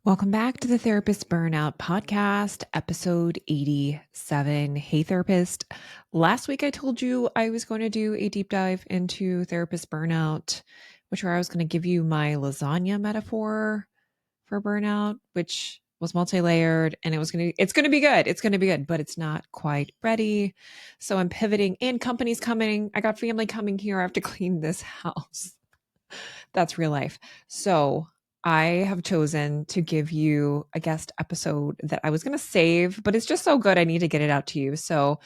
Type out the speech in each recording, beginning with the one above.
Welcome back to the Therapist Burnout Podcast, episode 87. Hey, therapist. Last week I told you I was going to do a deep dive into therapist burnout, where I was going to give you my lasagna metaphor for burnout, which was multi-layered, and it's going to be good. It's going to be good, but it's not quite ready. So I'm pivoting, and company's coming. I got family coming here. I have to clean this house. That's real life. So I have chosen to give you a guest episode that I was going to save, but it's just so good. I need to get it out to you. So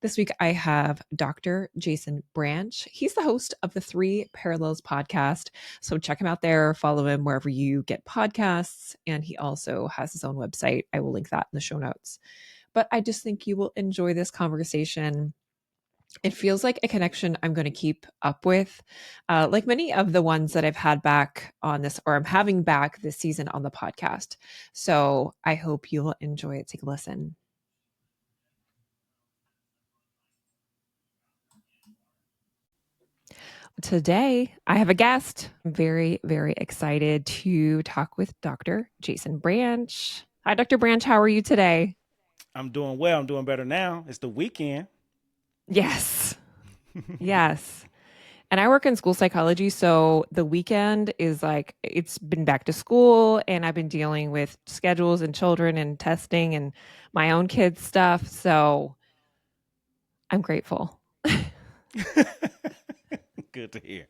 this week I have Dr. Jason Branch. He's the host of the Three Parallels podcast. So check him out there, follow him wherever you get podcasts. And he also has his own website. I will link that in the show notes. But I just think you will enjoy this conversation. It feels like a connection I'm going to keep up with, like many of the ones that I've had back on this, or I'm having back this season on the podcast. So I hope you'll enjoy it. Take a listen. Today, I have a guest. I'm very, very excited to talk with Dr. Jason Branch. Hi, Dr. Branch. How are you today? I'm doing well. I'm doing better now. It's the weekend. Yes. Yes. And I work in school psychology. So the weekend is like, it's been back to school, and I've been dealing with schedules and children and testing and my own kids' stuff. So I'm grateful. Good to hear.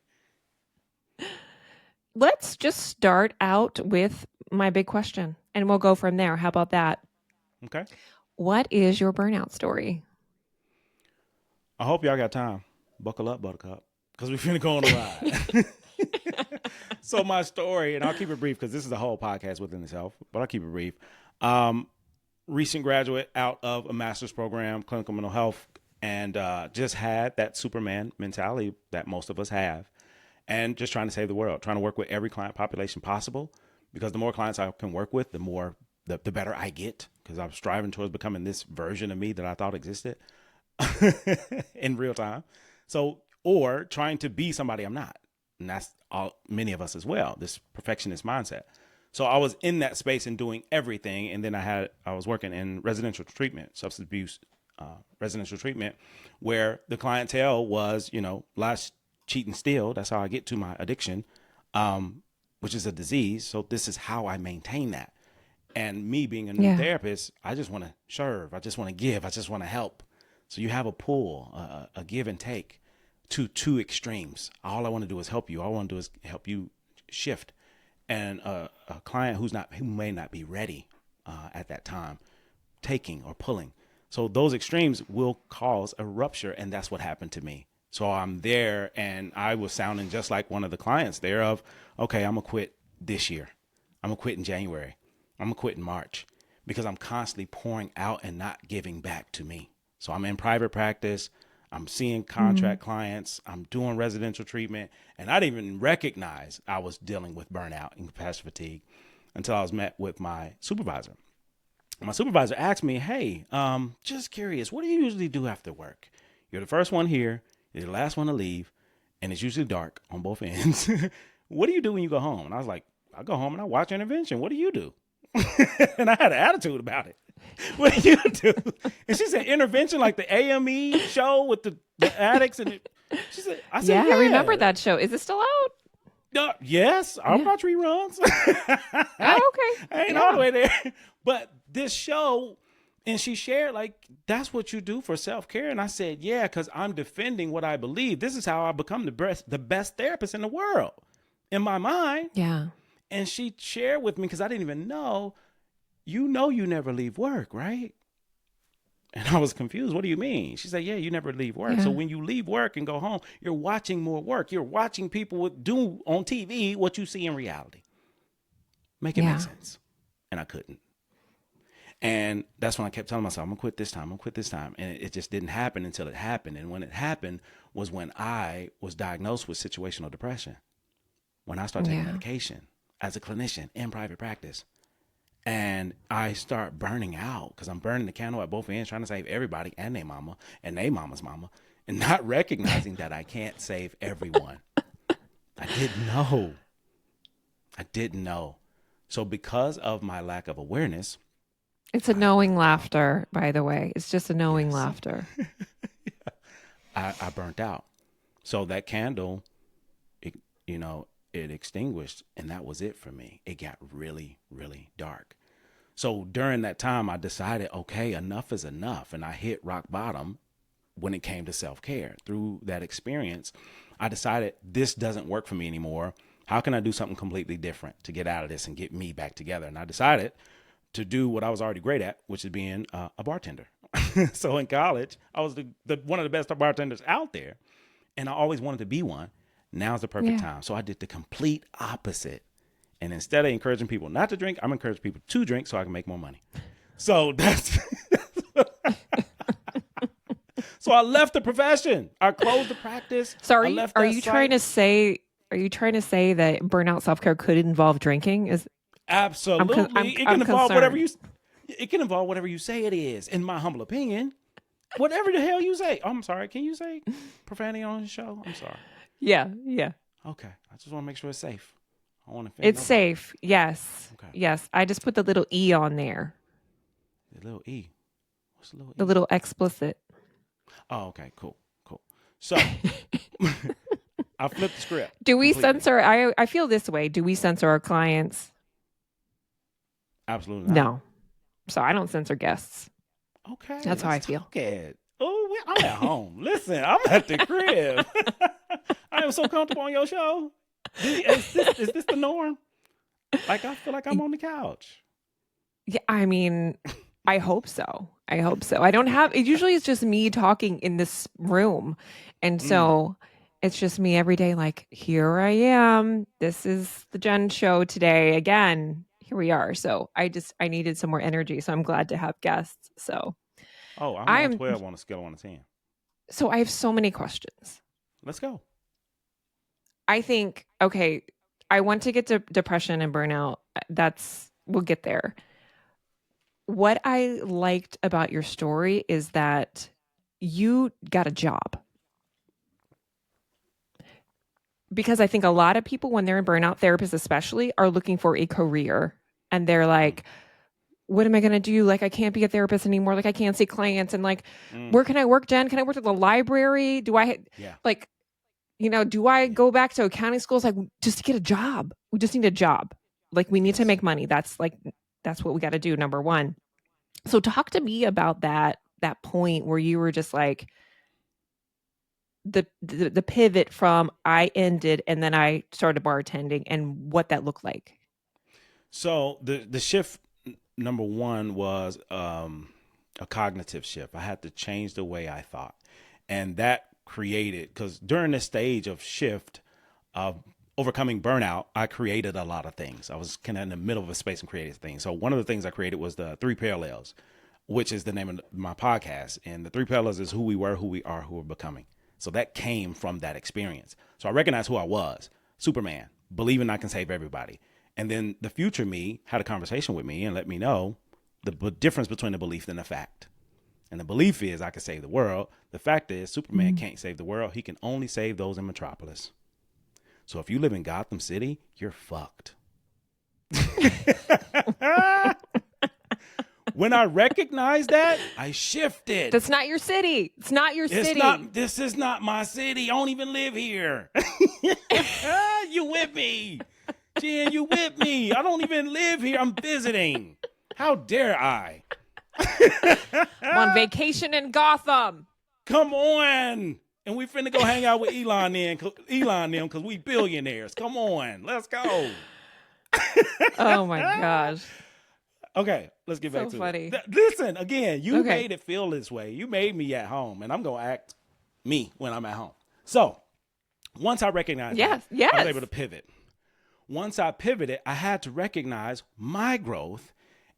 Let's just start out with my big question, and we'll go from there. How about that? Okay. What is your burnout story? I hope y'all got time. Buckle up, Buttercup, because we're finna go on a ride. So my story, and I'll keep it brief because this is a whole podcast within itself, but I'll keep it brief. Recent graduate out of a master's program, clinical mental health, and just had that Superman mentality that most of us have, and just trying to save the world, trying to work with every client population possible, because the more clients I can work with, the better I get, because I'm striving towards becoming this version of me that I thought existed in real time. So, or trying to be somebody I'm not. And that's all, many of us as well, this perfectionist mindset. So I was in that space and doing everything. And then I was working in residential treatment, substance abuse, residential treatment, where the clientele was, lies, cheat, and steal. That's how I get to my addiction, which is a disease. So this is how I maintain that. And me being a new therapist, I just want to serve. I just want to give. I just want to help. So you have a pull, a give and take to two extremes. All I want to do is help you. All I want to do is help you shift. And a client who may not be ready at that time, taking or pulling. So those extremes will cause a rupture, and that's what happened to me. So I'm there, and I was sounding just like one of the clients there of, okay, I'm gonna quit this year. I'm gonna quit in January. I'm gonna quit in March, because I'm constantly pouring out and not giving back to me. So I'm in private practice. I'm seeing contract clients. I'm doing residential treatment. And I didn't even recognize I was dealing with burnout and capacity fatigue until I was met with my supervisor. My supervisor asked me, hey, just curious, what do you usually do after work? You're the first one here. You're the last one to leave. And it's usually dark on both ends. What do you do when you go home? And I was like, I go home and I watch Intervention. What do you do? And I had an attitude about it. What do you do? And she said, Intervention, like the AME show with the addicts. And she said, I said, I remember that show. Is it still out? Yes, I'll watch reruns. Okay. I ain't all the way there. But this show, and she shared, like, that's what you do for self-care. And I said, yeah, because I'm defending what I believe. This is how I become the best therapist in the world in my mind. Yeah. And she shared with me, because I didn't even know, you never leave work, right? And I was confused. What do you mean? She said, yeah, you never leave work. Yeah. So when you leave work and go home, you're watching more work. You're watching people do on TV what you see in reality. Make it make sense. And I couldn't. And that's when I kept telling myself, I'm going to quit this time. I'm going to quit this time. And it just didn't happen until it happened. And when it happened was when I was diagnosed with situational depression. When I started taking medication as a clinician in private practice. And I start burning out, because I'm burning the candle at both ends, trying to save everybody and their mama and their mama's mama, and not recognizing that I can't save everyone. I didn't know. So because of my lack of awareness, It's a I knowing burnt out. laughter, by the way. It's just a knowing Yes. laughter. I burnt out. So that candle, it, it extinguished, and that was it for me. It got really, really dark. So during that time, I decided, okay, enough is enough. And I hit rock bottom when it came to self-care. Through that experience, I decided this doesn't work for me anymore. How can I do something completely different to get out of this and get me back together? And I decided to do what I was already great at, which is being a bartender. So in college, I was the one of the best bartenders out there, and I always wanted to be one. Now's the perfect Yeah. time. So I did the complete opposite. And instead of encouraging people not to drink, I'm encouraging people to drink so I can make more money. So that's so I left the profession. I closed the practice. So I left are that you trying site. to say that burnout self-care could involve drinking? Absolutely. It I'm can involve whatever concerned. you say it is, in my humble opinion. Whatever the hell you say. I'm sorry. Can you say profanity on the show? I'm sorry. Yeah, yeah. Okay. I just want to make sure it's safe. I want to offend It's nobody. safe. Yes. Okay. Yes. I just put the little E on there. The little E. What's the little The E? little explicit. Oh, okay. Cool. So I flipped the script Do we completely. censor? I feel this way. Do we censor our clients? Absolutely not. No. So I don't censor guests. Okay. That's how I let's feel. talk it. Oh, I'm at home. Listen, I'm at the crib. I am so comfortable on your show. Is this the norm? Like, I feel like I'm on the couch. Yeah, I mean, I hope so. I don't have, it usually it's just me talking in this room. And so it's just me every day, like, here I am. This is the Jen show today. Again, here we are. So I needed some more energy. So I'm glad to have guests. So Oh, I'm on I'm, 12 on a scale of 1 to 10. so I have so many questions. Let's go. I think, okay, I want to get to depression and burnout. We'll get there. What I liked about your story is that you got a job. Because I think a lot of people, when they're in burnout, therapists especially, are looking for a career. And they're like, what am I going to do? Like, I can't be a therapist anymore. Like, I can't see clients. And like, where can I work, Jen? Can I work at the library? Do I, Yeah. like, do I go back to accounting schools? Like, just to get a job. We just need a job. Like, we need to make money. That's what we got to do. Number one. So talk to me about that point where you were just like the pivot from I ended and then I started bartending and what that looked like. So the shift, number one, was a cognitive shift. I had to change the way I thought. And that created, because during this stage of shift of overcoming burnout, I created a lot of things. I was kind of in the middle of a space and created things. So one of the things I created was the 3 Parallels, which is the name of my podcast. And the 3 Parallels is who we were, who we are, who we're becoming. So that came from that experience. So I recognized who I was, Superman, believing I can save everybody. And then the future me had a conversation with me and let me know the difference between the belief and the fact. And the belief is I can save the world. The fact is Superman can't save the world. He can only save those in Metropolis. So if you live in Gotham City, you're fucked. When I recognized that, I shifted. That's not your city. It's not your city. This is not my city. I don't even live here. You with me. Jen, you with me. I don't even live here. I'm visiting. How dare I? I'm on vacation in Gotham. Come on. And we finna go hang out with Elon them because we billionaires. Come on. Let's go. Oh my gosh. Okay, let's get back So to funny. it. Listen, again, you Okay. made it feel this way. You made me at home, and I'm going to act me when I'm at home. So once I recognized that, I was able to pivot. Once I pivoted, I had to recognize my growth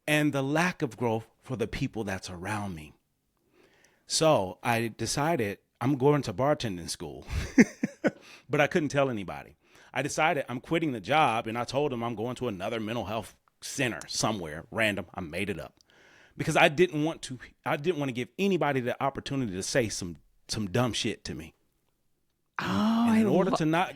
and the lack of growth for the people that's around me. So I decided I'm going to bartending school, but I couldn't tell anybody. I decided I'm quitting the job, and I told them I'm going to another mental health center somewhere random. I made it up because I didn't want to give anybody the opportunity to say some dumb shit to me. Oh, and in order to not,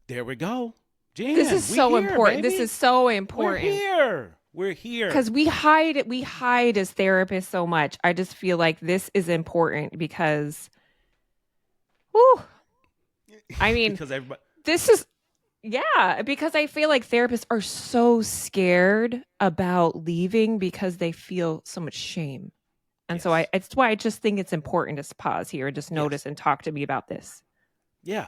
there we go. This is Jen, we so here, important. This is baby. so We're important here. We're here. because we hide it. We hide as therapists so much. I just feel like this is important because, whew, I mean, Because everybody, this is, yeah, because I feel like therapists are so scared about leaving because they feel so much shame. And so yes, it's why I just think it's important to pause here and just yes. notice and talk to me about this. Yeah,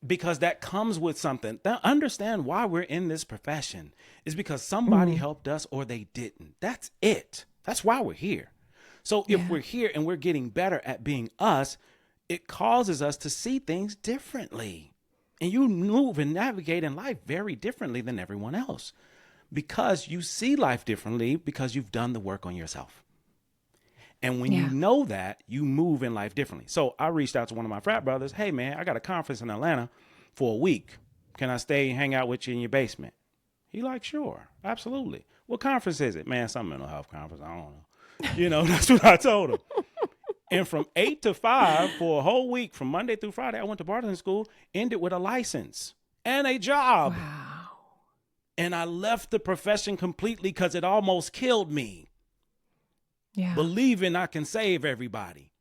because that comes with something. Now, understand why we're in this profession is because somebody Mm, helped us or they didn't. That's it. That's why we're here. So if yeah. we're here and we're getting better at being us, it causes us to see things differently. And you move and navigate in life very differently than everyone else because you see life differently because you've done the work on yourself. And when you Yeah. know that, you move in life differently. So I reached out to one of my frat brothers. Hey, man, I got a conference in Atlanta for a week. Can I stay and hang out with you in your basement? He like, sure, absolutely. What conference is it? Man, some mental health conference. I don't know. That's what I told him. And from 8 to 5 for a whole week, from Monday through Friday, I went to bartending school, ended with a license and a job. Wow. And I left the profession completely because it almost killed me, Yeah. believing I can save everybody.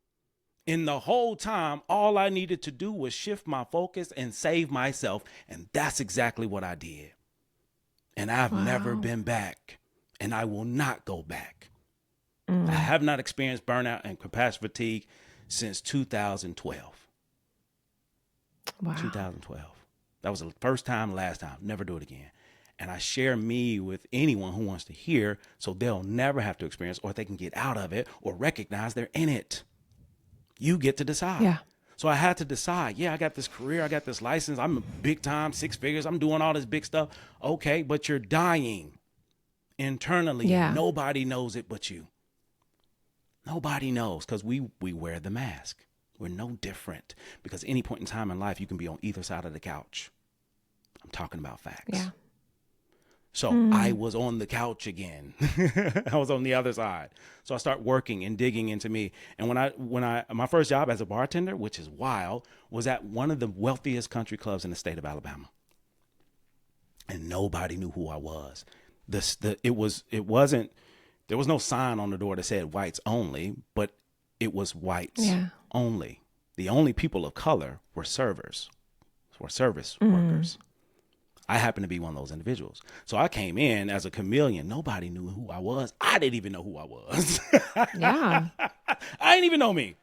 And the whole time, all I needed to do was shift my focus and save myself. And that's exactly what I did. And I've never Wow. been back. And I will not go back. I Mm. have not experienced burnout and capacity fatigue since 2012. Wow. 2012. That was the first time, last time. Never do it again. And I share me with anyone who wants to hear so they'll never have to experience or they can get out of it or recognize they're in it. You get to decide. Yeah. So I had to decide, yeah, I got this career, I got this license, I'm big time, 6 figures, I'm doing all this big stuff. Okay, but you're dying internally and Yeah. nobody knows it but you. Nobody knows because we wear the mask. We're no different because any point in time in life, you can be on either side of the couch. I'm talking about facts. Yeah. So I was on the couch again. I was on the other side. So I start working and digging into me. And my first job as a bartender, which is wild, was at one of the wealthiest country clubs in the state of Alabama. And nobody knew who I was. There was no sign on the door that said whites only, but it was whites Yeah. only. The only people of color were servers, were service workers. I happened to be one of those individuals. So I came in as a chameleon. Nobody knew who I was. I didn't even know who I was. Yeah. I didn't even know me.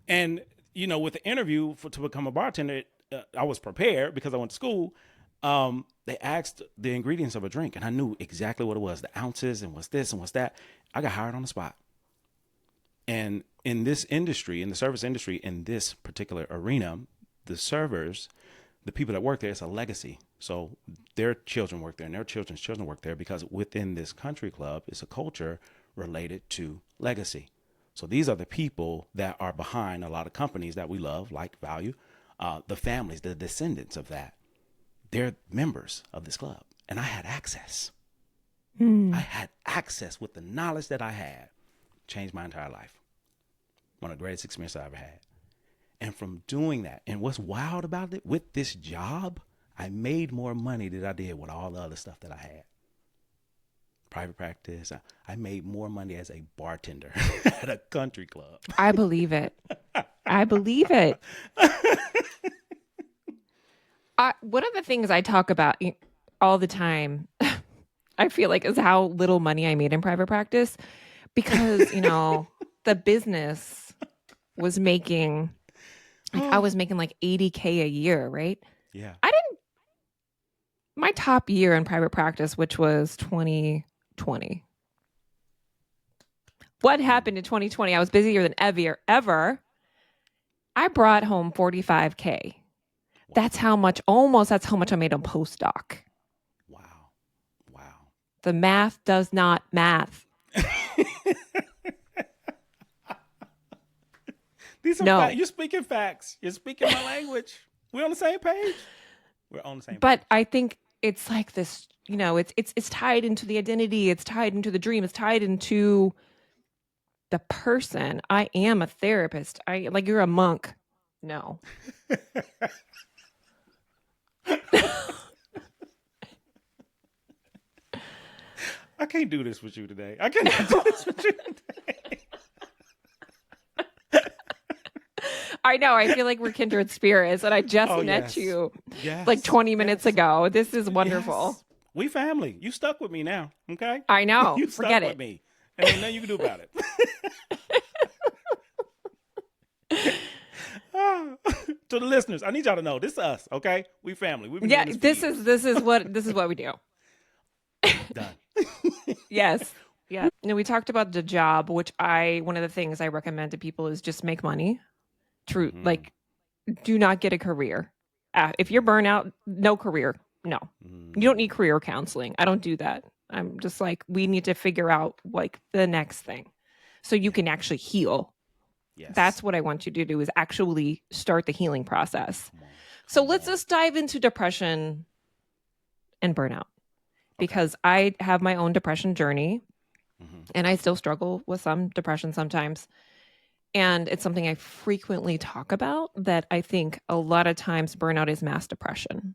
And, with the interview to become a bartender, I was prepared because I went to school. They asked the ingredients of a drink, and I knew exactly what it was, the ounces and what's this and what's that. I got hired on the spot. And in this industry, in the service industry, in this particular arena, the servers, the people that work there, it's a legacy. So their children work there and their children's children work there because within this country club, it's a culture related to legacy. So these are the people that are behind a lot of companies that we love, like, value, the families, the descendants of that. They're members of this club. And I had access. I had access with the knowledge that I had. Changed my entire life. One of the greatest experiences I ever had. And from doing that, and what's wild about it, with this job, I made more money than I did with all the other stuff that I had. Private practice. I made more money as a bartender at a country club. I believe it. I believe it. One of the things I talk about all the time, I feel like, is how little money I made in private practice because, the business was making, I was making like $80K a year, right? Yeah. My top year in private practice, which was 2020. What happened in 2020? I was busier than ever. I brought home 45K. That's how much I made on postdoc. Wow. The math does not math. These are No. facts. You're speaking facts. You're speaking my language. We're on the same page. We're on the same But page. I think it's like this, it's tied into the identity, it's tied into the dream, it's tied into the person. I am a therapist. You're a monk. No. I can't do this with you today. I can't do this with you today. I know. I feel like we're kindred spirits, and I just met you like 20 minutes ago. This is wonderful. Yes. We family. You stuck with me now, okay? I know. You Forget stuck it. with me. And ain't nothing you can do about it. To the listeners, I need y'all to know this is us, okay? We family. We've been doing this is what we do. Done. Yes. Yeah. We talked about the job, which one of the things I recommend to people is just make money. True. Mm-hmm. Like, do not get a career. If you're burnout, no career. No, you don't need career counseling. I don't do that. I'm just like, we need to figure out like the next thing so you can actually heal. Yes. That's what I want you to do, is actually start the healing process. So let's just dive into depression and burnout, because I have my own depression journey, and I still struggle with some depression sometimes. And it's something I frequently talk about, that I think a lot of times burnout is mass depression.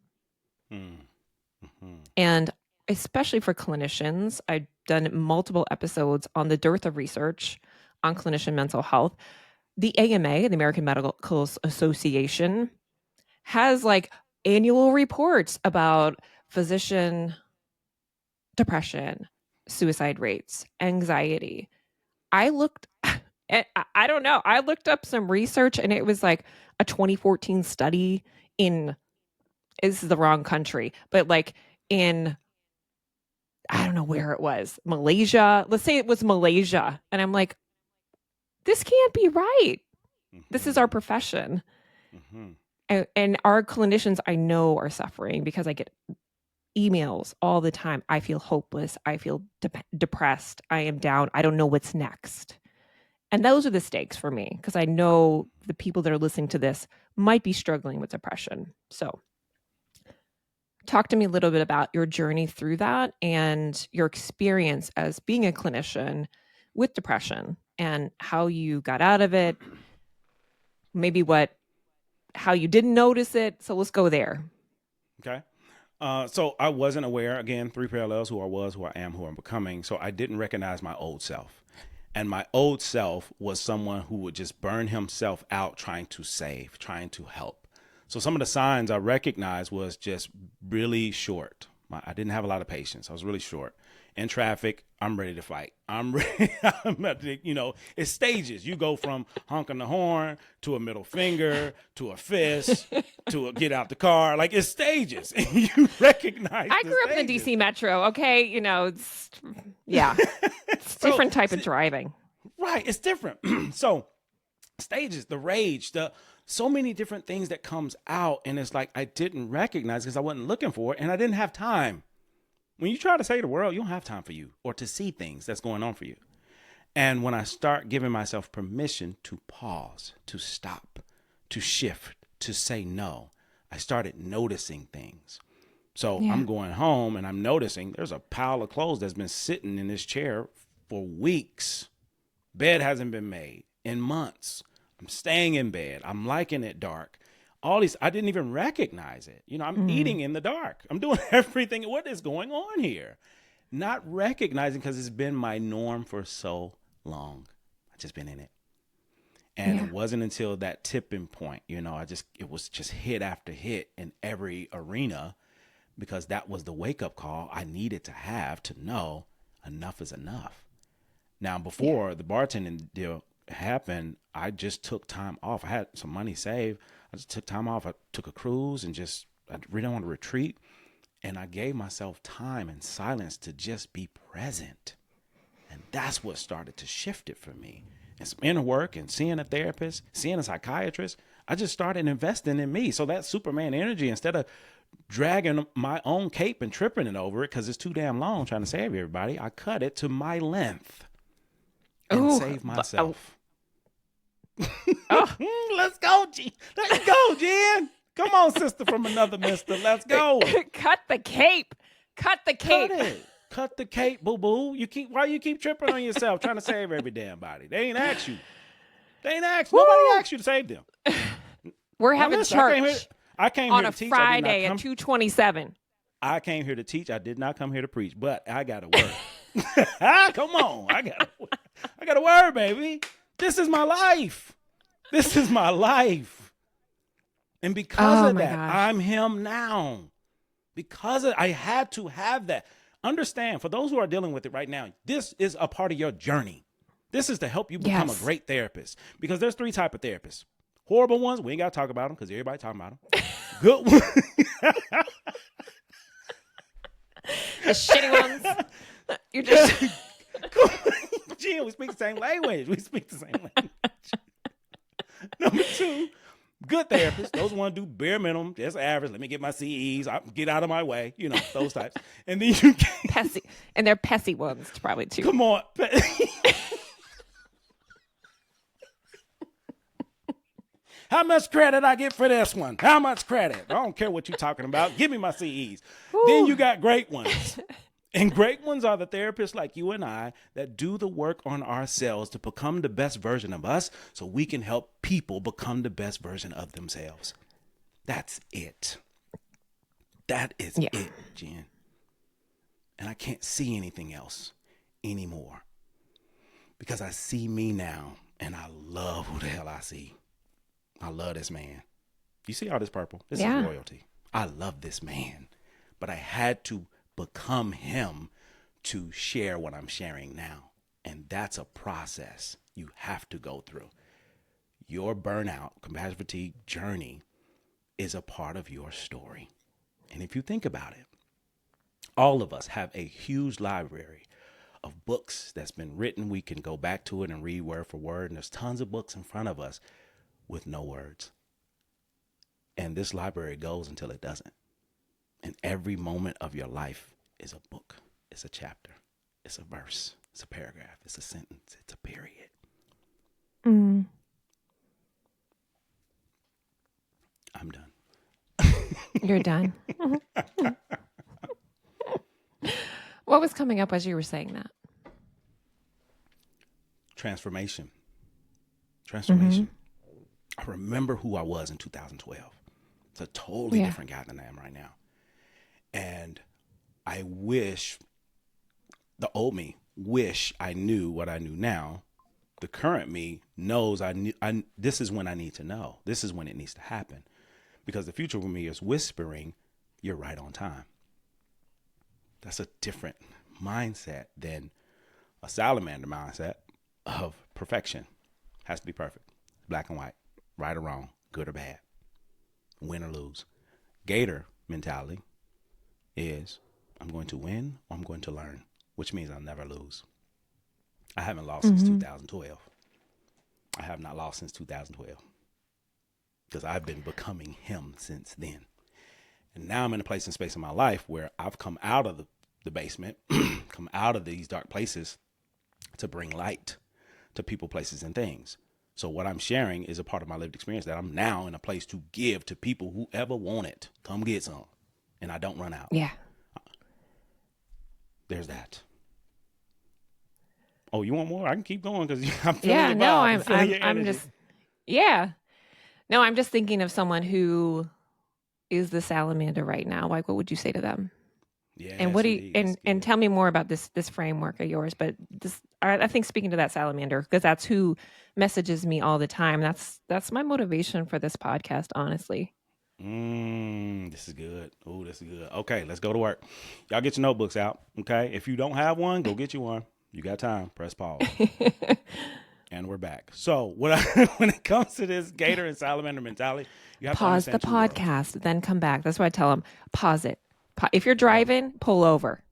And especially for clinicians, I've done multiple episodes on the dearth of research on clinician mental health. The AMA, the American Medical Association, has like annual reports about physician depression, suicide rates, anxiety. I don't know. I looked up some research, and it was like a 2014 study this is the wrong country, but like in, I don't know where it was, Malaysia. Let's say it was Malaysia. And I'm like, this can't be right. This is our profession. And our clinicians, I know, are suffering, because I get emails all the time. I feel hopeless. I feel depressed. I am down. I don't know what's next. And those are the stakes for me, because I know the people that are listening to this might be struggling with depression. So talk to me a little bit about your journey through that and your experience as being a clinician with depression, and how you got out of it, maybe how you didn't notice it. So let's go there. Okay. So I wasn't aware, again, 3 parallels: who I was, who I am, who I'm becoming. So I didn't recognize my old self. And my old self was someone who would just burn himself out trying to save, trying to help. So some of the signs I recognized was just really short. I didn't have a lot of patience. I was really short. In traffic, I'm ready to fight. I'm ready. It's stages. You go from honking the horn to a middle finger to a fist to a get out the car. Like, it's stages. And you recognize I grew up in the DC Metro. Okay. It's different type of driving. Right. It's different. So stages, the rage, so many different things that comes out. And it's like, I didn't recognize because I wasn't looking for it, and I didn't have time. When you try to save the world, you don't have time for you or to see things that's going on for you. And when I start giving myself permission to pause, to stop, to shift, to say no, I started noticing things. So I'm going home and I'm noticing there's a pile of clothes that's been sitting in this chair for weeks. Bed hasn't been made in months. I'm staying in bed. I'm liking it dark. All these, I didn't even recognize it. I'm eating in the dark. I'm doing everything. What is going on here? Not recognizing, because it's been my norm for so long. I've just been in it. And it wasn't until that tipping point, it was just hit after hit in every arena, because that was the wake up call I needed to have to know enough is enough. Now, before the bartending deal happened, I just took time off. I had some money saved. I just took time off. I took a cruise and I really want to retreat. And I gave myself time and silence to just be present. And that's what started to shift it for me. And some inner work and seeing a therapist, seeing a psychiatrist, I just started investing in me. So that Superman energy, instead of dragging my own cape and tripping it over it because it's too damn long trying to save everybody, I cut it to my length and save myself. Let's go, Jen. Let's go, Jen. Come on, sister from another mister. Let's go. Cut the cape. Cut the cape. Cut the cape, boo-boo. Why you keep tripping on yourself trying to save every damn body? They ain't asked you. Nobody asked you to save them. We're having church. I came on here a to teach. Friday at 2:27. I came here to teach. I did not come here to preach, but I got to work. Come on. I got a word, baby. This is my life. This is my life. And because of that, gosh. I'm him now. I had to have that. Understand, for those who are dealing with it right now, this is a part of your journey. This is to help you become a great therapist. Because there's 3 types of therapists. Horrible ones, we ain't got to talk about them because everybody talking about them. Good ones. The shitty ones. You're just... Gee, we speak the same language. Number 2, good therapists. Those want to do bare minimum, just average. Let me get my CEs. Get out of my way. Those types. And then you get... Pessy. And they're pessy ones probably too. Come on. How much credit I get for this one? How much credit? I don't care what you're talking about. Give me my CEs. Ooh. Then you got great ones. And great ones are the therapists like you and I that do the work on ourselves to become the best version of us so we can help people become the best version of themselves. That's it. That is it, Jen. And I can't see anything else anymore because I see me now and I love who the hell I see. I love this man. You see all this purple? This is royalty. I love this man. But I had to become him to share what I'm sharing now. And that's a process you have to go through. Your burnout, compassion fatigue journey is a part of your story. And if you think about it, all of us have a huge library of books that's been written. We can go back to it and read word for word. And there's tons of books in front of us with no words. And this library goes until it doesn't. And every moment of your life is a book. It's a chapter. It's a verse. It's a paragraph. It's a sentence. It's a period. Mm. I'm done. You're done. What was coming up as you were saying that? Transformation. Mm-hmm. I remember who I was in 2012. It's a totally different guy than I am right now. And I wish, the old me, I knew what I knew now. The current me knows this is when I need to know. This is when it needs to happen. Because the future me is whispering, you're right on time. That's a different mindset than a salamander mindset of perfection. Has to be perfect. Black and white. Right or wrong, good or bad, win or lose. Gator mentality is I'm going to win or I'm going to learn, which means I'll never lose. I haven't lost since 2012. I have not lost since 2012 because I've been becoming him since then. And now I'm in a place and space in my life where I've come out of the basement, come out of these dark places to bring light to people, places, and things. So what I'm sharing is a part of my lived experience that I'm now in a place to give to people who ever want it. Come get some. And I don't run out. Yeah. There's that. Oh, you want more? I can keep going because I'm feeling your vibe. I'm just, No, I'm just thinking of someone who is the salamander right now. Like, what would you say to them? Yeah. And what do you, and tell me more about this framework of yours. But I think speaking to that salamander, because that's who messages me all the time. That's my motivation for this podcast, honestly. This is good. Oh, this is good. Okay, let's go to work. Y'all get your notebooks out. Okay. If you don't have one, go get you one. You got time. Press pause. And we're back. So when it comes to this gator and salamander mentality, you have pause to the podcast, then come back. That's why I tell them, pause it. If you're driving, pull over.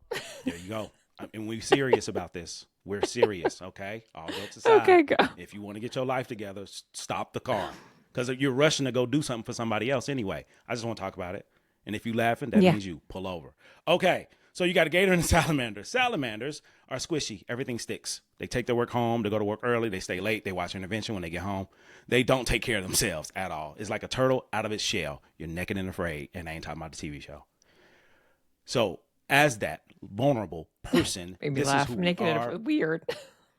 There you go. And we're serious about this. We're serious, okay? All jokes aside. Okay, go. If you want to get your life together, stop the car. Because you're rushing to go do something for somebody else anyway. I just want to talk about it. And if you're laughing, that means you pull over. Okay, so you got a gator and a salamander. Salamanders are squishy. Everything sticks. They take their work home. They go to work early. They stay late. They watch Intervention when they get home. They don't take care of themselves at all. It's like a turtle out of its shell. You're naked and afraid. And I ain't talking about the TV show. So as that vulnerable person, made me laugh. Naked and weird.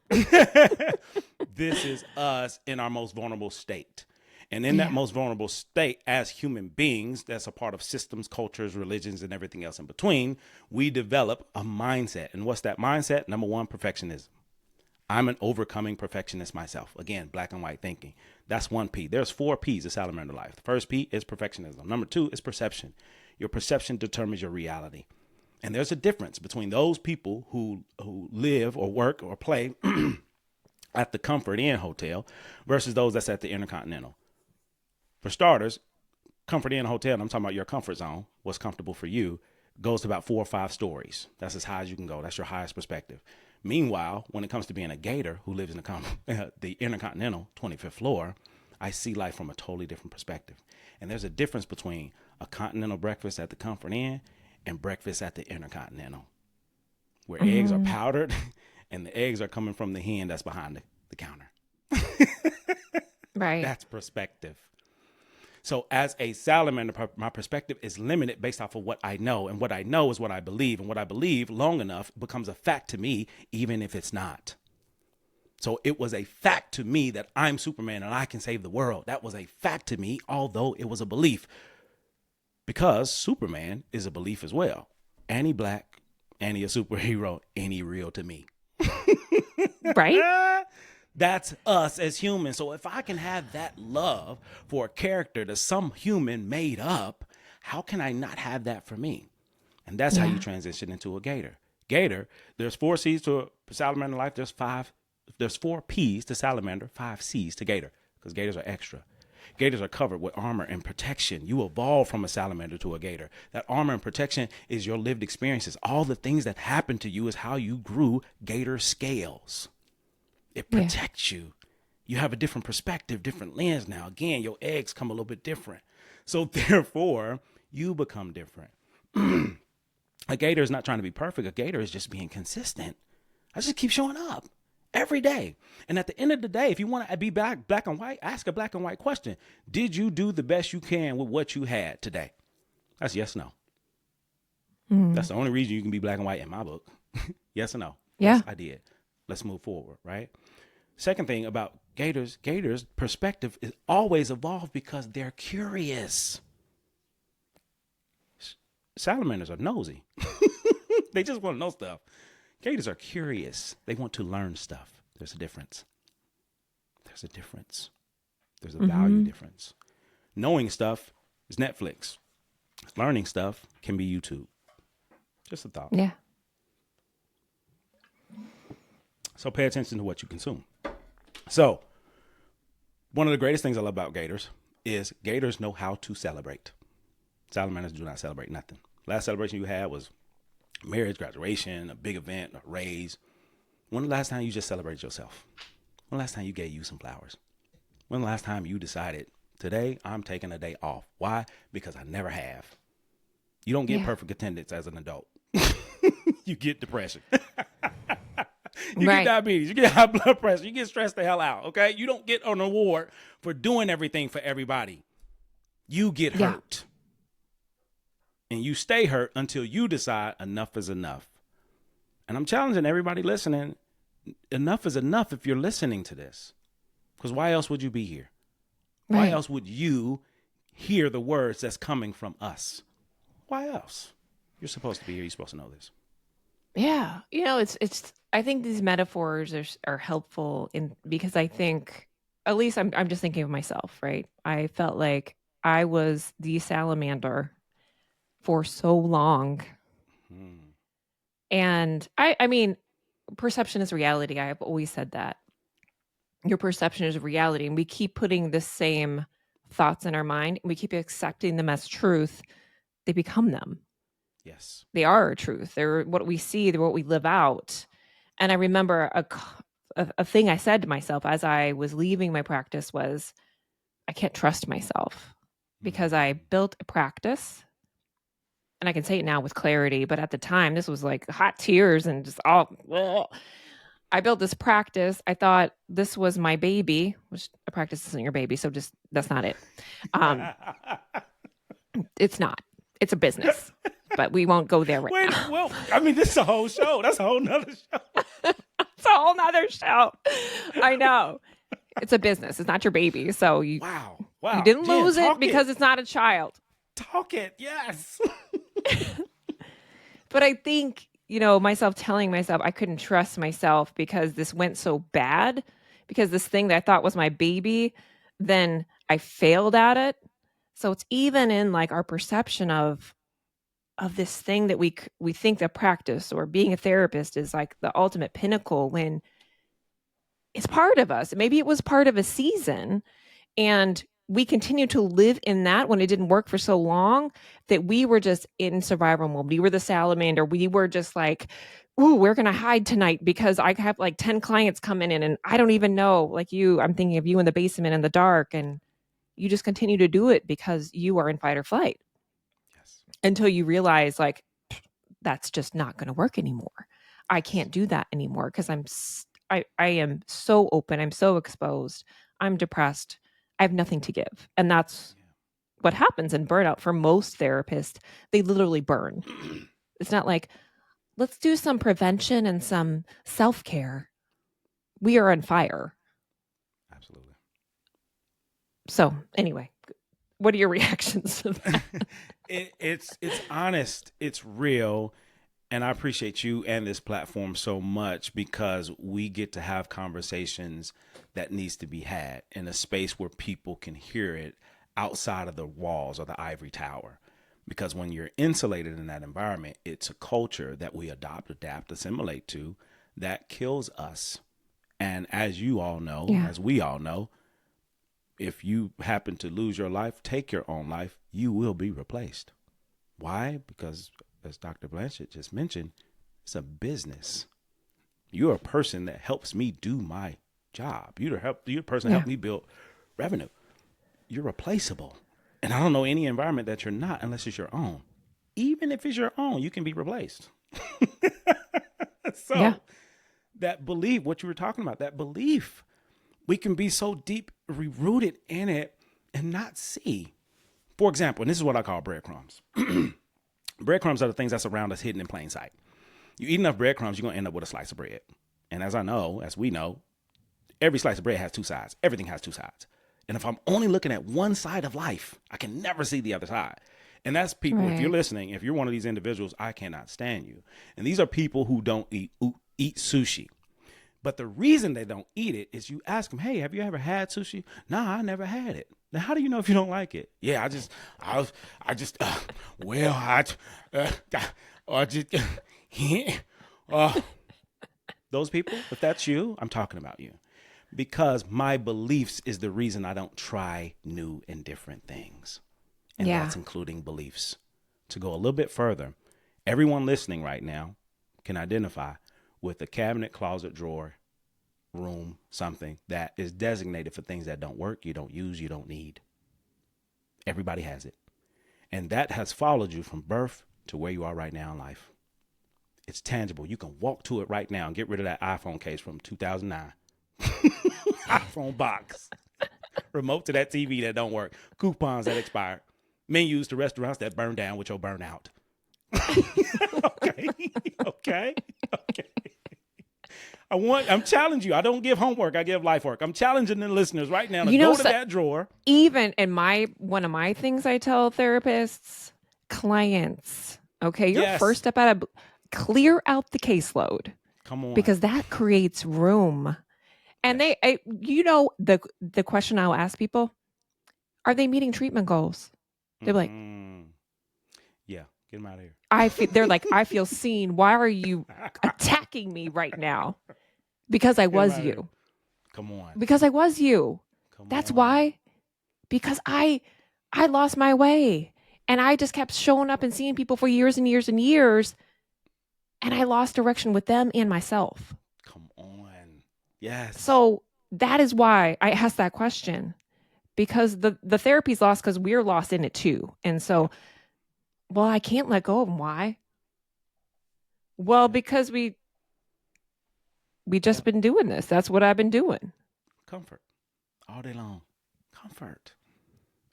This is us in our most vulnerable state. And in that most vulnerable state as human beings, that's a part of systems, cultures, religions, and everything else in between, we develop a mindset. And what's that mindset? Number one, perfectionism. I'm an overcoming perfectionist myself. Again, black and white thinking. That's one P. There's 4 P's of salamander life. The first P is perfectionism. Number 2 is perception. Your perception determines your reality. And there's a difference between those people who live or work or play at the Comfort Inn Hotel versus those that's at the Intercontinental. For starters, Comfort Inn Hotel, and I'm talking about your comfort zone, what's comfortable for you, goes to about 4 or 5 stories. That's as high as you can go. That's your highest perspective. Meanwhile, when it comes to being a gator who lives in the Intercontinental 25th floor, I see life from a totally different perspective. And there's a difference between a continental breakfast at the Comfort Inn and breakfast at the Intercontinental, where eggs are powdered and the eggs are coming from the hen that's behind the counter. Right. That's perspective. So as a salamander, my perspective is limited based off of what I know. And what I know is what I believe. And what I believe long enough becomes a fact to me, even if it's not. So it was a fact to me that I'm Superman and I can save the world. That was a fact to me, although it was a belief. Because Superman is a belief as well. And he black, and he a superhero, and he real to me. Right? That's us as humans. So if I can have that love for a character that some human made up, how can I not have that for me? And that's how you transition into a gator. Gator, there's 4 C's to salamander life. There's 4 P's to salamander, 5 C's to gator, because gators are extra. Gators are covered with armor and protection. You evolve from a salamander to a gator. That armor and protection is your lived experiences. All the things that happened to you is how you grew gator scales. It protects you. You have a different perspective, different lens now. Again, your eggs come a little bit different. So therefore, you become different. A gator is not trying to be perfect. A gator is just being consistent. I just keep showing up every day. And at the end of the day, if you want to be black and white, ask a black and white question. Did you do the best you can with what you had today? That's yes or no. That's the only reason you can be black and white in my book. Yes or no? Yeah. Yes, I did. Let's move forward, right? Second thing about gators' perspective is always evolved because they're curious. Salamanders are nosy. They just want to know stuff. Gators are curious. They want to learn stuff. There's a difference. There's a value difference. Knowing stuff is Netflix. Learning stuff can be YouTube. Just a thought. Yeah. So pay attention to what you consume. So one of the greatest things I love about gators is gators know how to celebrate. Salamanders do not celebrate nothing. Last celebration you had was marriage, graduation, a big event, a raise. When the last time you just celebrated yourself? When the last time you gave you some flowers? When the last time you decided, today I'm taking a day off? Why? Because I never have. You don't get perfect attendance as an adult. You get depression. You get diabetes, you get high blood pressure, you get stressed the hell out, okay? You don't get an award for doing everything for everybody. You get hurt. And you stay hurt until you decide enough is enough. And I'm challenging everybody listening, enough is enough if you're listening to this. Because why else would you be here? Right. Why else would you hear the words that's coming from us? Why else? You're supposed to be here. You're supposed to know this. Yeah. You know, it's I think these metaphors are helpful because I think, at least I'm just thinking of myself, right? I felt like I was the salamander for so long. And I mean, perception is reality. I have always said that. Your perception is reality. And we keep putting the same thoughts in our mind and we keep accepting them as truth. They become them. Yes. They are our truth. They're what we see. They're what we live out. And I remember a thing I said to myself as I was leaving my practice was, I can't trust myself because I built a practice. And I can say it now with clarity, but at the time, this was like hot tears and just all. Ugh. I built this practice. I thought this was my baby, which a practice isn't your baby, so just that's not it. It's not. It's a business, but we won't go there right now. Well, I mean, this is a whole show. That's a whole nother show. It's a whole nother show. I know. It's a business. It's not your baby. So you. Wow. You Wow. didn't Jen, lose it talk because it. it's not a child. Talk it. Yes. But I think, myself telling myself I couldn't trust myself because this went so bad, because this thing that I thought was my baby, then I failed at it. So it's even in like our perception of this thing that we think that practice or being a therapist is like the ultimate pinnacle, when it's part of us. Maybe it was part of a season, and we continue to live in that when it didn't work for so long that we were just in survival mode. We were the salamander. We were just like, ooh, we're going to hide tonight because I have like 10 clients coming in and I don't even know. Like you, I'm thinking of you in the basement in the dark, and you just continue to do it because you are in fight or flight Yes. until you realize like, that's just not going to work anymore. I can't do that anymore because I am so open. I'm so exposed. I'm depressed. I have nothing to give. And that's Yeah. what happens in burnout for most therapists. They literally burn. It's not like, let's do some prevention and some self-care. We are on fire. Absolutely. So anyway, what are your reactions to that? It's honest. It's real. And I appreciate you and this platform so much because we get to have conversations that needs to be had in a space where people can hear it outside of the walls or the ivory tower. Because when you're insulated in that environment, it's a culture that we adopt, adapt, assimilate to that kills us. And as you all know, Yeah. as we all know, if you happen to lose your life, take your own life, you will be replaced. Why? Because as Dr. Blanchett just mentioned, it's a business. You're a person that helps me do my job. You're the person that helped me build revenue. You're replaceable. And I don't know any environment that you're not unless it's your own. Even if it's your own, you can be replaced. So that belief, what you were talking about, that belief, we can be so deep rooted in it and not see. For example, and this is what I call breadcrumbs. Breadcrumbs are the things that's around us hidden in plain sight. You eat enough breadcrumbs, you're going to end up with a slice of bread. And as we know, every slice of bread has two sides. Everything has two sides. And if I'm only looking at one side of life, I can never see the other side. And that's people, if you're listening, if you're one of these individuals, I cannot stand you. And these are people who don't eat sushi. But the reason they don't eat it is you ask them, hey, have you ever had sushi? Nah, I never had it. Now, how do you know if you don't like it? Yeah, those people, if that's you, I'm talking about you. Because my beliefs is the reason I don't try new and different things. And that's including beliefs. To go a little bit further, everyone listening right now can identify with a cabinet, closet, drawer, room, something that is designated for things that don't work, you don't use, you don't need. Everybody has it. And that has followed you from birth to where you are right now in life. It's tangible. You can walk to it right now and get rid of that iPhone case from 2009. iPhone box. Remote to that TV that don't work. Coupons that expired. Menus to restaurants that burn down with your burnout. Okay. I'm challenging you. I don't give homework. I give life work. I'm challenging the listeners right now to go to that drawer. Even in one of my things I tell therapists, clients, okay, your first step out of clear out the caseload. Come on. Because that creates room. And the question I'll ask people, are they meeting treatment goals? They're like, yeah, get them out of here. They're like, I feel seen. Why are you attacking me right now? Because I was you. Come on. Because I was you. That's why. Because I lost my way. And I just kept showing up and seeing people for years and years and years. And I lost direction with them and myself. Come on. Yes. So that is why I asked that question. Because the therapy's lost because we're lost in it too. And so, well, I can't let go of them. Why? Well, because we just been doing this. That's what I've been doing. Comfort. All day long. Comfort.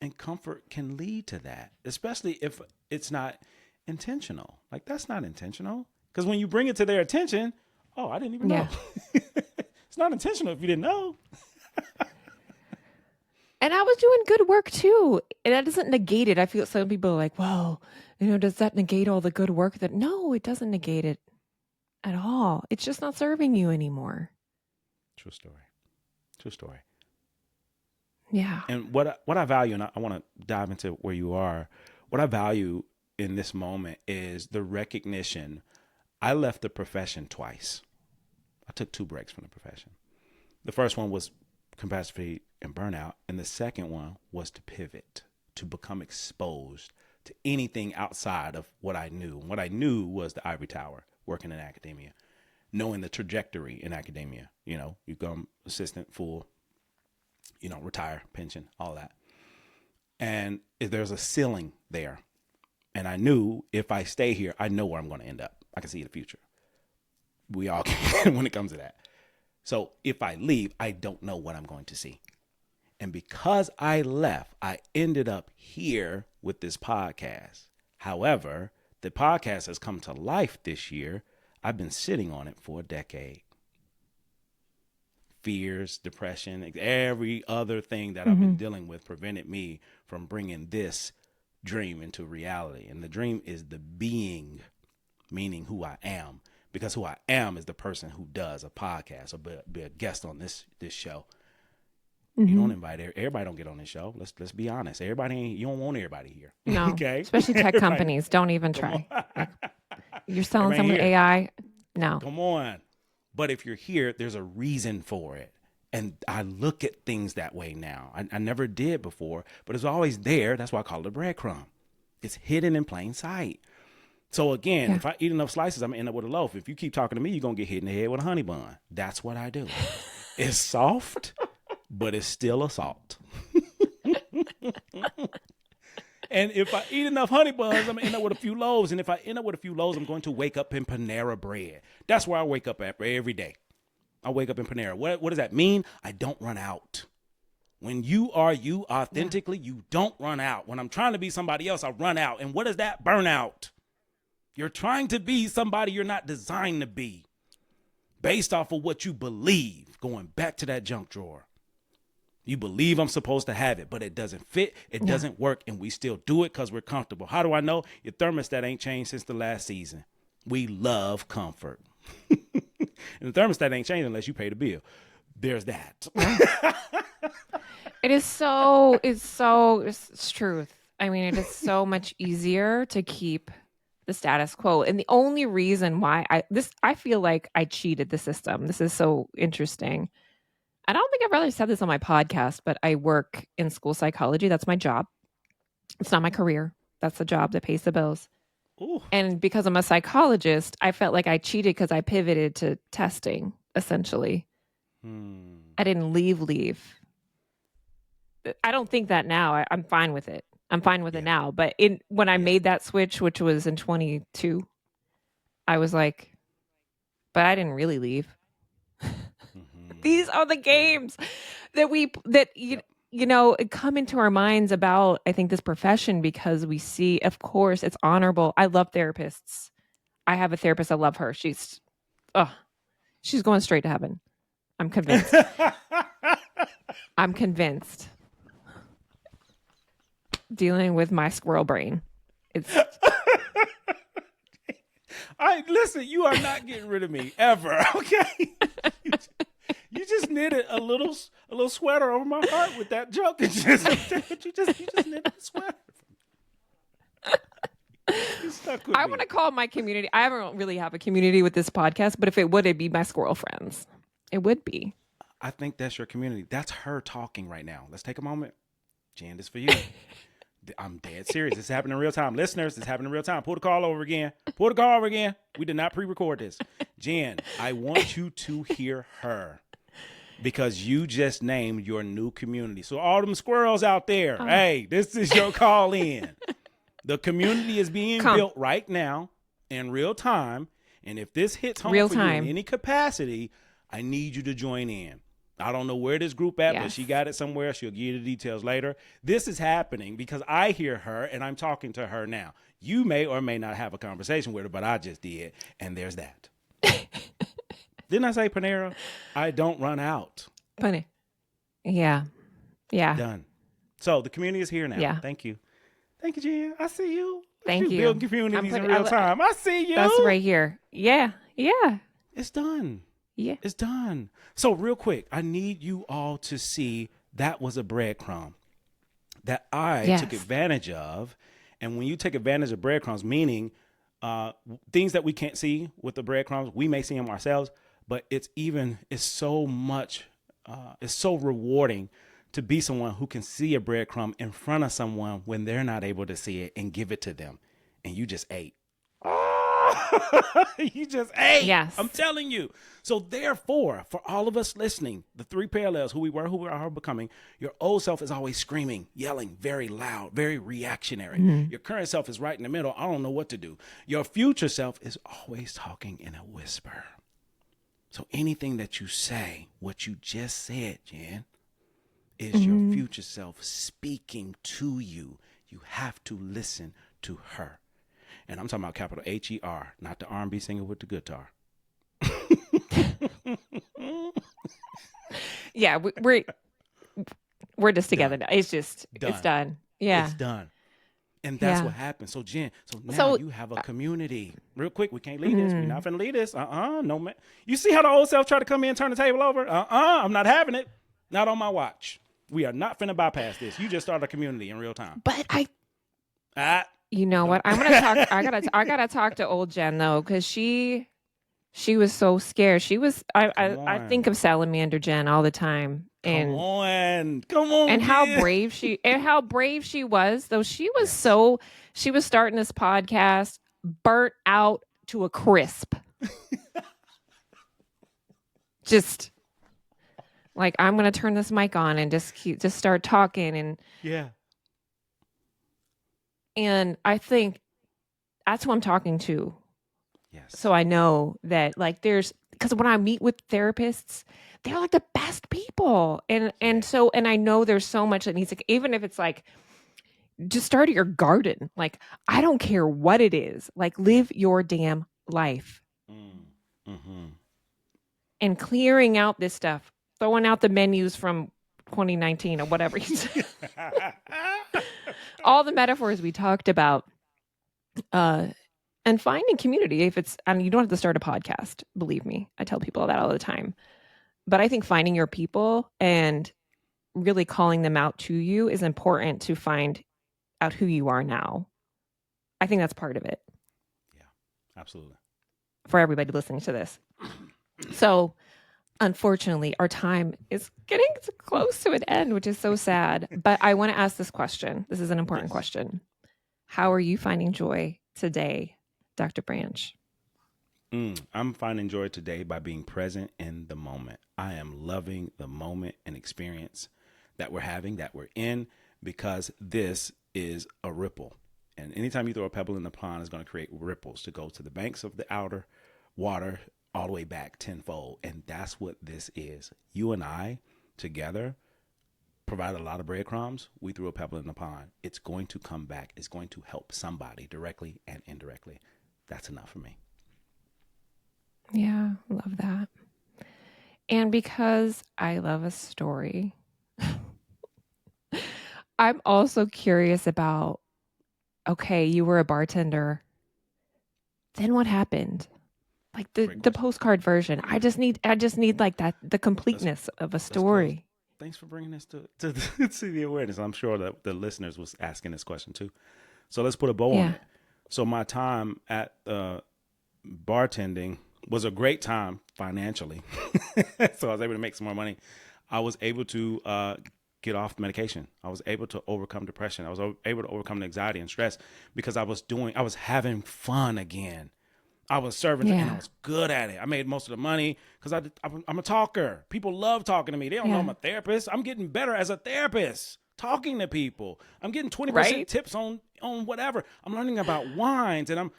And comfort can lead to that, especially if it's not intentional. Like, that's not intentional. Because when you bring it to their attention, oh, I didn't even know. It's not intentional if you didn't know. And I was doing good work too. And that doesn't negate it. I feel some people are like, well, does that negate all the good work? That no, it doesn't negate it at all. It's just not serving you anymore. True story. True story. Yeah. And what I value, and I want to dive into where you are, what I value in this moment is the recognition. I left the profession twice. I took 2 breaks from the profession. The first one was capacity and burnout. And the second one was to pivot, to become exposed to anything outside of what I knew. What I knew was the ivory tower, working in academia, knowing the trajectory in academia. You become assistant, full, retire, pension, all that. And if there's a ceiling there. And I knew if I stay here, I know where I'm going to end up. I can see the future. We all can when it comes to that. So if I leave, I don't know what I'm going to see. And because I left, I ended up here with this podcast. However, the podcast has come to life this year. I've been sitting on it for a decade. Fears, depression, every other thing that I've been dealing with prevented me from bringing this dream into reality. And the dream is the being, meaning who I am. Because who I am is the person who does a podcast or be a guest on this show. You don't invite everybody. Don't get on this show. Let's be honest. You don't want everybody here. No, okay. Especially tech companies. Don't even try. Like, you're selling someone AI. No. Come on. But if you're here, there's a reason for it. And I look at things that way now. I never did before, but it's always there. That's why I call it a breadcrumb. It's hidden in plain sight. So again, if I eat enough slices, I'm going to end up with a loaf. If you keep talking to me, you're going to get hit in the head with a honey bun. That's what I do. It's soft, but it's still a salt. And if I eat enough honey buns, I'm going to end up with a few loaves. And if I end up with a few loaves, I'm going to wake up in Panera bread. That's where I wake up at every day. I wake up in Panera. What does that mean? I don't run out. When you are you authentically, you don't run out. When I'm trying to be somebody else, I run out. And what is that? Burnout. You're trying to be somebody you're not designed to be based off of what you believe. Going back to that junk drawer. You believe I'm supposed to have it, but it doesn't fit. It doesn't work. And we still do it because we're comfortable. How do I know? Your thermostat ain't changed since the last season. We love comfort. And the thermostat ain't changed unless you pay the bill. There's that. It's truth. I mean, it is so much easier to keep the status quo. And the only reason why I feel like I cheated the system. This is so interesting. I don't think I've really said this on my podcast, but I work in school psychology. That's my job. It's not my career. That's the job that pays the bills. Ooh. And because I'm a psychologist, I felt like I cheated because I pivoted to testing, essentially. I didn't leave. I don't think that now. I'm fine with it. I'm fine with it now. But when I made that switch, which was in 22, I was like, but I didn't really leave. These are the games that come into our minds about, I think, this profession, because we see, of course, it's honorable. I love therapists. I have a therapist. I love her. She's going straight to heaven. I'm convinced. I'm convinced. Dealing with my squirrel brain. It's. Listen, you are not getting rid of me ever. Okay. You just knitted a little sweater over my heart with that joke. You just knitted a sweater. I want to call my community. I don't really have a community with this podcast, but if it would, it'd be my squirrel friends. It would be. I think that's your community. That's her talking right now. Let's take a moment. Jan, this is for you. I'm dead serious. This is happening in real time. Listeners, this is happening in real time. Pull the call over again. We did not pre-record this. Jan, I want you to hear her because you just named your new community. So all them squirrels out there, hey, this is your call in. The community is being built right now in real time. And if this hits home for you in any capacity, I need you to join in. I don't know where this group at, but she got it somewhere. She'll give you the details later. This is happening because I hear her and I'm talking to her now. You may or may not have a conversation with her, but I just did. And there's that. Didn't I say, Panera? I don't run out. Funny. Yeah. Yeah. Done. So the community is here now. Yeah. Thank you. Thank you, Jen. I see you. Thank you. Building communities in real time. I see you. That's right here. Yeah. Yeah. It's done. Yeah. It's done. So real quick, I need you all to see that was a breadcrumb that I took advantage of. And when you take advantage of breadcrumbs, meaning things that we can't see with the breadcrumbs, we may see them ourselves, but it's so rewarding to be someone who can see a breadcrumb in front of someone when they're not able to see it and give it to them. And you just ate. You just ate. Yes. I'm telling you. So therefore, for all of us listening, the three parallels, who we were, who we are becoming, your old self is always screaming, yelling, very loud, very reactionary. Mm-hmm. Your current self is right in the middle. I don't know what to do. Your future self is always talking in a whisper. So anything that you say, what you just said, Jen, is your future self speaking to you. You have to listen to her. And I'm talking about capital H-E-R, not the R&B singer with the guitar. Yeah, we're just together now. It's just done. It's done. Yeah, it's done. And that's what happened. So Jen, now you have a community. Real quick, we can't lead this. We're not finna lead this. No man. You see how the old self tried to come in and turn the table over? I'm not having it. Not on my watch. We are not finna bypass this. You just started a community in real time. But you know what? I'm gonna talk. I gotta talk to old Jen though, because she was so scared. She was. I think of Salamander Jen all the time. And come on. And how brave she was. Though she was she was starting this podcast burnt out to a crisp. Just like, I'm gonna turn this mic on and just start talking and yeah. And I think that's who I'm talking to. Yes. So I know that, like, because when I meet with therapists, they're like the best people. And I know there's so much that needs to, even if it's like, just start your garden. Like, I don't care what it is. Like, live your damn life. Mm-hmm. And clearing out this stuff, throwing out the menus from 2019 or whatever. All the metaphors we talked about, and finding community. If it's, you don't have to start a podcast, believe me. I tell people that all the time. But I think finding your people and really calling them out to you is important to find out who you are now. I think that's part of it. Yeah, absolutely. For everybody listening to this. So, unfortunately, our time is getting close to an end, which is so sad. But I want to ask this question. This is an important question. How are you finding joy today, Dr. Branch? I'm finding joy today by being present in the moment. I am loving the moment and experience that we're having, that we're in, because this is a ripple. And anytime you throw a pebble in the pond, it's going to create ripples to go to the banks of the outer water all the way back tenfold. And that's what this is. You and I together provide a lot of breadcrumbs. We threw a pebble in the pond. It's going to come back. It's going to help somebody directly and indirectly. That's enough for me. Yeah, love that. And because I love a story, I'm also curious about, okay, you were a bartender. Then what happened? Like the postcard version. I just need like that, the completeness of a story. Thanks for bringing this to the awareness. I'm sure that the listeners was asking this question too. So let's put a bow on it. So my time at bartending was a great time financially. So I was able to make some more money. I was able to get off medication. I was able to overcome depression. I was able to overcome anxiety and stress because I was having fun again. I was serving and I was good at it. I made most of the money because I'm a talker. People love talking to me. They don't know I'm a therapist. I'm getting better as a therapist, talking to people. I'm getting 20% tips on whatever. I'm learning about wines and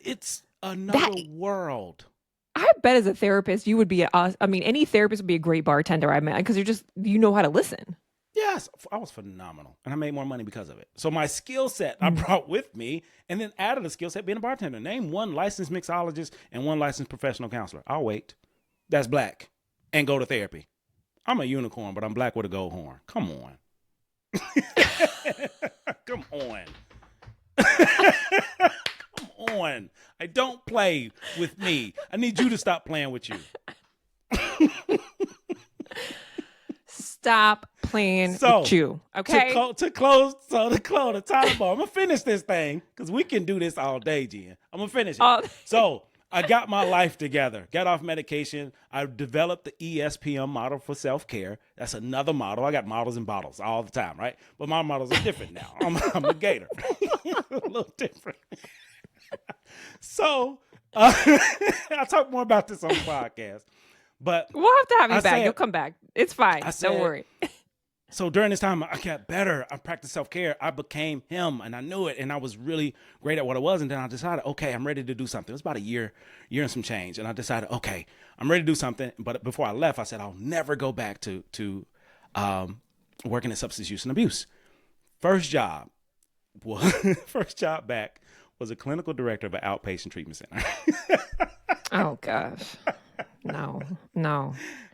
it's another world. I bet as a therapist, you would be, any therapist would be a great bartender, I mean, because you know how to listen. Yes, I was phenomenal, and I made more money because of it. So my skill set I brought with me, and then added a skill set being a bartender. Name one licensed mixologist and one licensed professional counselor. I'll wait. That's black and go to therapy. I'm a unicorn, but I'm black with a gold horn. Come on. Come on. Come on. I don't play with me. I need you to stop playing with you. Stop playing with you. Okay. To close the title bar. I'm gonna finish this thing because we can do this all day, Jen. I'm gonna finish it. So I got my life together, got off medication. I developed the ESPM model for self-care. That's another model. I got models and bottles all the time, right? But my models are different now. I'm a gator. A little different. So I'll talk more about this on the podcast. But we'll have to have you back. You'll come back. It's fine. Don't worry. So during this time, I got better. I practiced self-care. I became him, and I knew it, and I was really great at what I was. And then I decided, okay, I'm ready to do something. It was about a year and some change. And I decided, okay, I'm ready to do something. But before I left, I said, I'll never go back to working in substance use and abuse. First job back was a clinical director of an outpatient treatment center. Oh, gosh. No.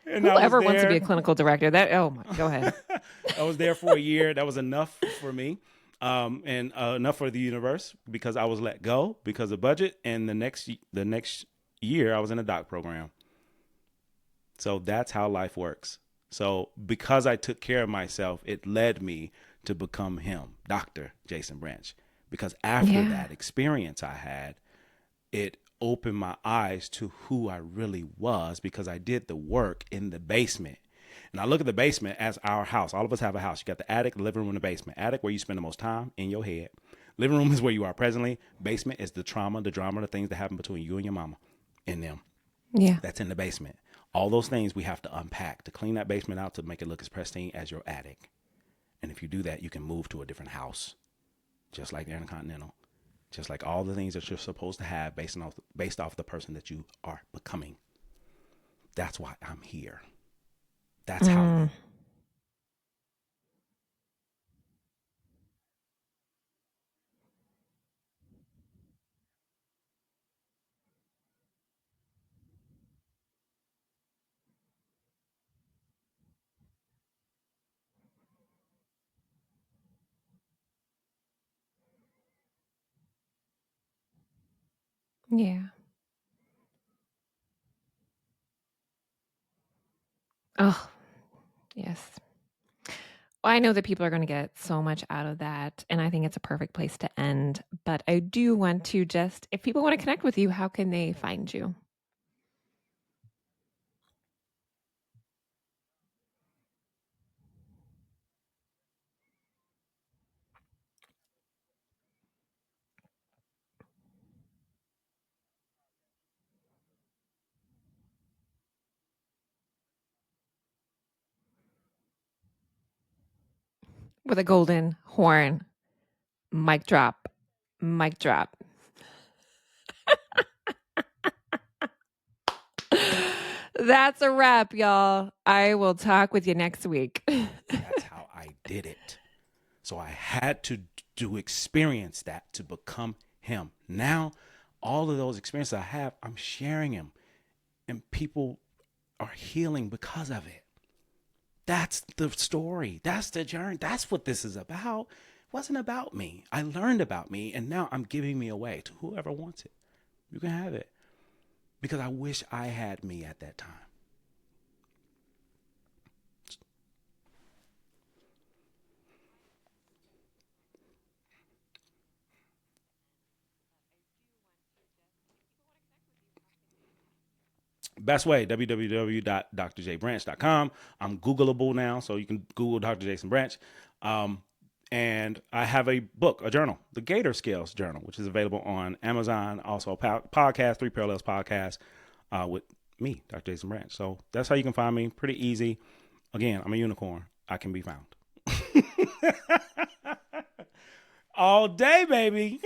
And whoever wants to be a clinical director, go ahead. I was there for a year. That was enough for me, and enough for the universe, because I was let go because of budget. And the next year, I was in a doc program. So that's how life works. So because I took care of myself, it led me to become him, Dr. Jason Branch. Because after that experience I had, it opened my eyes to who I really was, because I did the work in the basement. And I look at the basement as our house. All of us have a house. You got the attic, the living room, and the basement. Attic, where you spend the most time in your head. Living room is where you are presently. Basement is the trauma, the drama, the things that happen between you and your mama and them. Yeah. That's in the basement. All those things we have to unpack to clean that basement out to make it look as pristine as your attic. And if you do that, you can move to a different house, just like the Intercontinental. Just like all the things that you're supposed to have based off the person that you are becoming. That's why I'm here. That's how. Yeah. Oh, yes. Well, I know that people are going to get so much out of that, and I think it's a perfect place to end. But I do want to if people want to connect with you, how can they find you? With a golden horn. Mic drop. Mic drop. That's a wrap, y'all. I will talk with you next week. That's how I did it. So I had to experience that to become him. Now, all of those experiences I have, I'm sharing them, and people are healing because of it. That's the story. That's the journey. That's what this is about. It wasn't about me. I learned about me, and now I'm giving me away to whoever wants it. You can have it. Because I wish I had me at that time. Best way, www.drjbranch.com. I'm Googleable now, so you can Google Dr. Jason Branch. And I have a book, a journal, the Gator Scales Journal, which is available on Amazon. Also a podcast, 3 Parallels podcast with me, Dr. Jason Branch. So that's how you can find me. Pretty easy. Again, I'm a unicorn. I can be found. All day, baby.